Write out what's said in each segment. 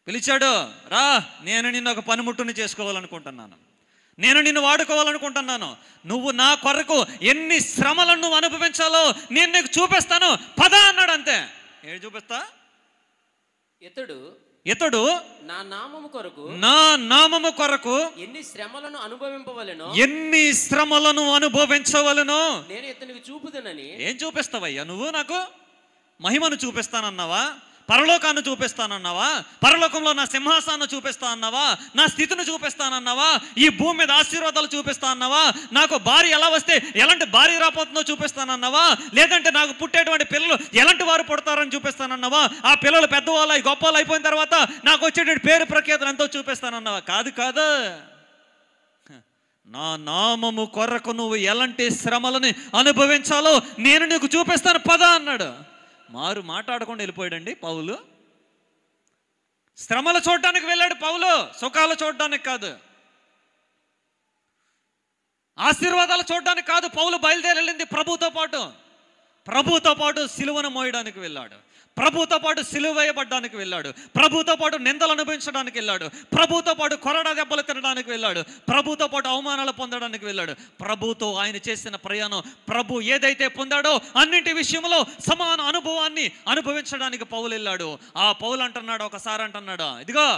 పిలిచాడు, రా, నేను నిన్ను ఒక పనిముట్టుని చేసుకోవాలనుకుంటున్నాను, నేను నిన్ను వాడుకోవాలనుకుంటున్నాను, నువ్వు నా కొరకు ఎన్ని శ్రమలను నువ్వు అనుభవించాలో నేను నీకు చూపిస్తాను, పద అన్నాడు. అంతే. ఏం చూపిస్తా? ఇతడు నా నామము కొరకు ఎన్ని శ్రమలను అనుభవించవలెనో నేను ఇతనికి చూపుదనని. ఏం చూపిస్తావయ్యా నువ్వు? నాకు మహిమను చూపిస్తానన్నావా? పరలోకాన్ని చూపిస్తానన్నావా? పరలోకంలో నా సింహాసనాన్ని చూపిస్తానన్నావా? నా స్థితిని చూపిస్తానన్నావా? ఈ భూమి మీద ఆశీర్వాదాలు చూపిస్తానన్నావా? నాకు భార్య ఎలా వస్తే ఎలాంటి భార్య రాబోతుందో చూపిస్తానన్నావా? లేదంటే నాకు పుట్టేటువంటి పిల్లలు ఎలాంటి వారు పుడతారని చూపిస్తానన్నావా? ఆ పిల్లలు పెద్దవాళ్ళు గొప్పవాళ్ళు అయిపోయిన తర్వాత నాకు వచ్చేటువంటి పేరు ప్రఖ్యాతులు ఎంతో చూపిస్తానన్నావా? కాదు. నా నామము కొరకు నువ్వు ఎలాంటి శ్రమలని అనుభవించాలో నేను నీకు చూపిస్తాను, పద అన్నాడు. మాట్లాడకుండా వెళ్ళిపోయాడండి పౌలు. శ్రమలు చూడడానికి వెళ్ళాడు పౌలు, సుఖాలు చూడడానికి కాదు, ఆశీర్వాదాలు చూడడానికి కాదు. పౌలు బయలుదేరి ప్రభుతో పాటు సిలువను మోయడానికి వెళ్ళాడు, ప్రభుతో పాటు సిలువ వేయబడ్డానికి వెళ్ళాడు, ప్రభుతో పాటు నిందలు అనుభవించడానికి వెళ్ళాడు, ప్రభుతో పాటు కొరడా దెబ్బలు తినడానికి వెళ్ళాడు, ప్రభుతో పాటు అవమానాలు పొందడానికి వెళ్ళాడు. ప్రభుతో ఆయన చేసిన ప్రయాణం, ప్రభు ఏదైతే పొందాడో అన్నింటి విషయంలో సమాన అనుభవాన్ని అనుభవించడానికి పౌలు వెళ్ళాడు. ఆ పౌలు అంటున్నాడు, ఒకసారి అంటున్నాడు, ఇదిగో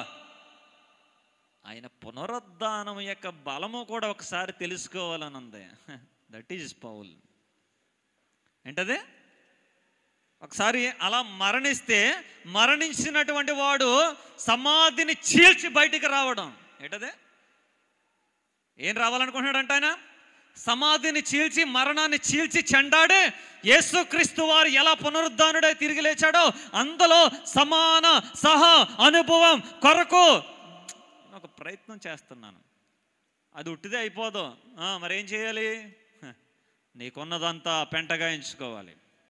ఆయన పునరుద్ధానం యొక్క బలము కూడా ఒకసారి తెలుసుకోవాలని ఉంది. దట్ ఈజ్ పౌల్. ఏంటది? ఒకసారి అలా మరణించినటువంటి వాడు సమాధిని చీల్చి బయటికి రావడం. ఏంటదే? ఏం రావాలనుకుంటున్నాడంట ఆయన? సమాధిని చీల్చి, మరణాన్ని చీల్చి చెండాడే యేసుక్రీస్తు వారు ఎలా పునరుద్ధానుడై తిరిగి లేచాడో అందులో సమాన అనుభవం కొరకు ఒక ప్రయత్నం చేస్తున్నాను. అది ఉట్టిదే అయిపోదు. మరేం చేయాలి? నీకున్నదంతా పెంటగా ఎంచుకోవాలి.